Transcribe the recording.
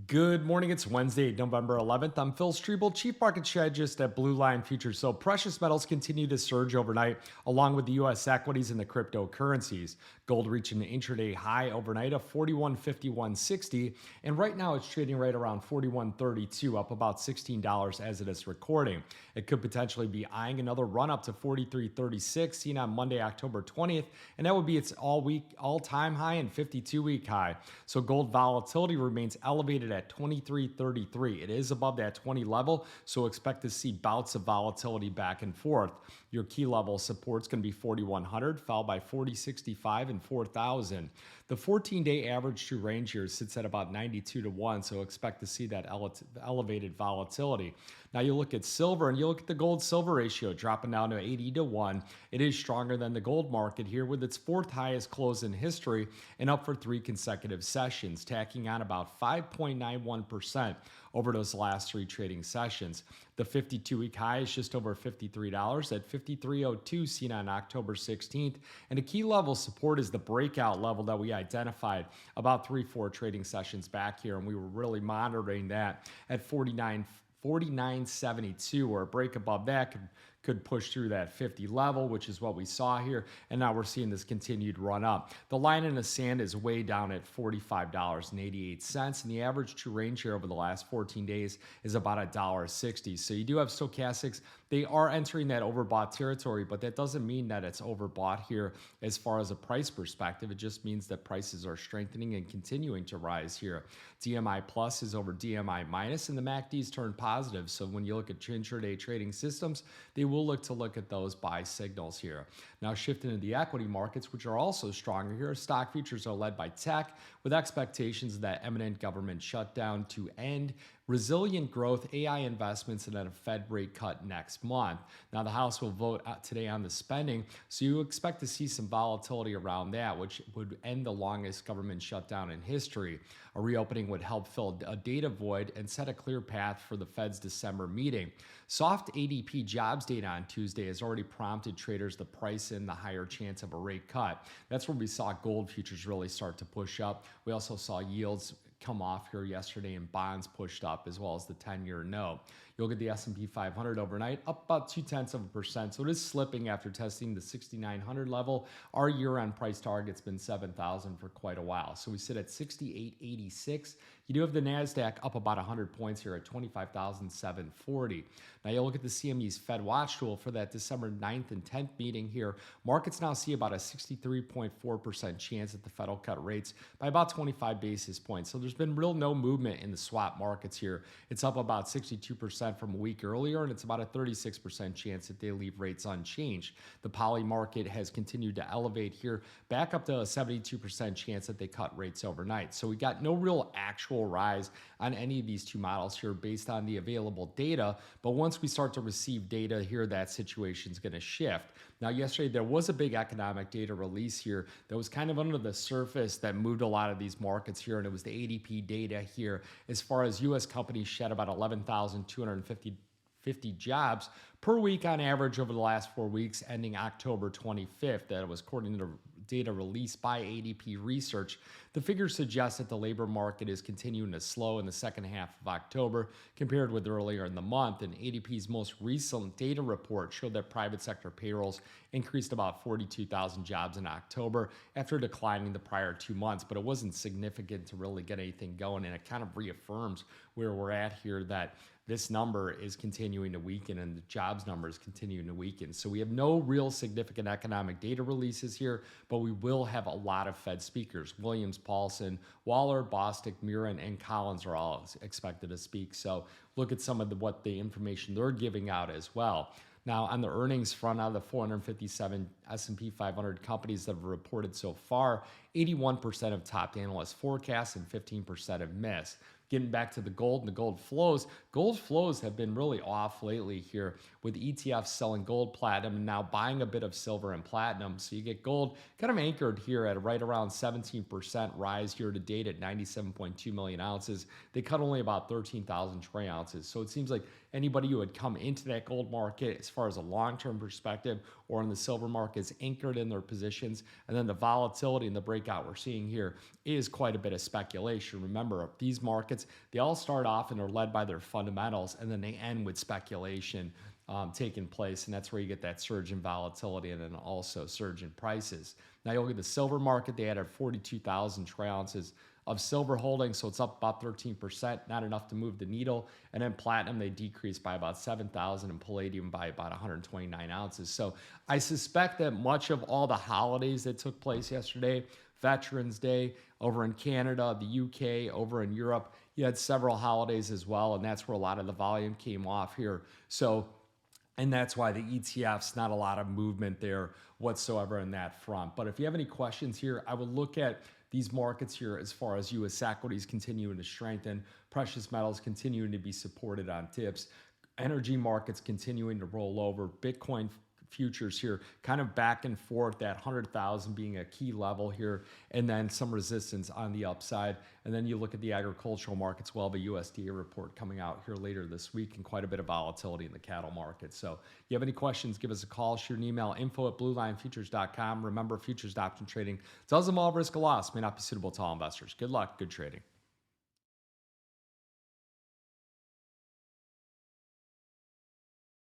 Good morning. It's Wednesday, November 11th. I'm Phil Streible, Chief Market Strategist at Blue Line Futures. So precious metals continue to surge overnight, along with the U.S. equities and the cryptocurrencies. Gold reached an intraday high overnight of 41.5160, and right now it's trading right around 41.32, up about $16 as it is recording. It could potentially be eyeing another run up to 43.36 seen on Monday, October 20th, and that would be its all-time high and 52-week high. So gold volatility remains elevated at 23.33. It is above that 20 level, so expect to see bouts of volatility back and forth. Your key level support is going to be 4,100, followed by 40.65 and 4,000. The 14-day average true range here sits at about 92 to 1, so expect to see that elevated volatility. Now you look at silver and you look at the gold silver ratio dropping down to 80 to 1. It is stronger than the gold market here with its fourth highest close in history and up for 3 consecutive sessions, tacking on about 5.91% over those last 3 trading sessions. The 52-week high is just over $53 at 53.02 seen on October 16th. And a key level support is the breakout level that we identified about 3-4 trading sessions back here. And we were really monitoring that at 49.72, or a break above that could push through that 50 level, which is what we saw here. And now we're seeing this continued run up. The line in the sand is way down at $45.88. And the average true range here over the last 14 days is about $1.60. So you do have stochastics. They are entering that overbought territory, but that doesn't mean that it's overbought here as far as a price perspective. It just means that prices are strengthening and continuing to rise here. DMI plus is over DMI minus, and the MACD's turned positive. So when you look at intraday trading systems, they will look at those buy signals here. Now shifting to the equity markets, which are also stronger here, stock futures are led by tech with expectations of that imminent government shutdown to end, resilient growth, AI investments, and then a Fed rate cut next month. Now, the House will vote today on the spending, so you expect to see some volatility around that, which would end the longest government shutdown in history. A reopening would help fill a data void and set a clear path for the Fed's December meeting. Soft ADP jobs data on Tuesday has already prompted traders to price in the higher chance of a rate cut. That's where we saw gold futures really start to push up. We also saw yields come off here yesterday and bonds pushed up, as well as the 10-year note. You'll get the S&P 500 overnight up about 0.2%, so it is slipping after testing the 6,900 level. Our year-end price target's been 7,000 for quite a while, so we sit at 68.86. You do have the NASDAQ up about 100 points here at 25,740. Now you look at the CME's Fed Watch tool for that December 9th and 10th meeting here. Markets now see about a 63.4% chance that the Fed will cut rates by about 25 basis points. So there's been no movement in the swap markets here. It's up about 62% from a week earlier, and it's about a 36% chance that they leave rates unchanged. The poly market has continued to elevate here, back up to a 72% chance that they cut rates overnight. So we got no real actual rise on any of these two models here based on the available data, but once we start to receive data here, that situation is going to shift. Now, yesterday there was a big economic data release here that was kind of under the surface that moved a lot of these markets here, and it was the ADP data here as far as U.S. companies shed about 11,250 jobs per week on average over the last 4 weeks ending October 25th. That was according to data released by ADP Research. The figures suggest that the labor market is continuing to slow in the second half of October compared with earlier in the month. And ADP's most recent data report showed that private sector payrolls increased about 42,000 jobs in October after declining the prior 2 months, but it wasn't significant to really get anything going. And it kind of reaffirms where we're at here, that this number is continuing to weaken and the jobs number is continuing to weaken. So we have no real significant economic data releases here, but we will have a lot of Fed speakers. Williams, Paulson, Waller, Bostic, Murin, and Collins are all expected to speak. So look at some of what the information they're giving out as well. Now, on the earnings front, out of the 457 S&P 500 companies that have reported so far, 81% of top analyst forecasts and 15% have missed. Getting back to the gold and the gold flows have been really off lately here, with ETFs selling gold, platinum, and now buying a bit of silver and platinum. So you get gold kind of anchored here at right around 17% rise year to date at 97.2 million ounces. They cut only about 13,000 troy ounces. So it seems like anybody who had come into that gold market as far as a long-term perspective or in the silver markets anchored in their positions. And then the volatility and the breakout we're seeing here is quite a bit of speculation. Remember, these markets, they all start off and are led by their fundamentals, and then they end with speculation taking place, and that's where you get that surge in volatility and then also surge in prices. Now you look at the silver market, they added 42,000 troy ounces of silver holdings, so it's up about 13%, not enough to move the needle. And then platinum, they decreased by about 7,000, and palladium by about 129 ounces. So I suspect that much of all the holidays that took place yesterday, Veterans Day over in Canada, the UK, over in Europe, you had several holidays as well, and that's where a lot of the volume came off here. And that's why the ETFs, not a lot of movement there whatsoever in that front. But if you have any questions here, I would look at these markets here as far as U.S. equities continuing to strengthen, precious metals continuing to be supported on tips, energy markets continuing to roll over, Bitcoin futures here kind of back and forth, that 100,000 being a key level here, and then some resistance on the upside. And then you look at the agricultural markets, well, the USDA report coming out here later this week, and quite a bit of volatility in the cattle market. So if you have any questions, give us a call, shoot an email, info@bluelionfutures.com. Remember, futures option trading does involve risk of loss, may not be suitable to all investors. Good luck, good trading.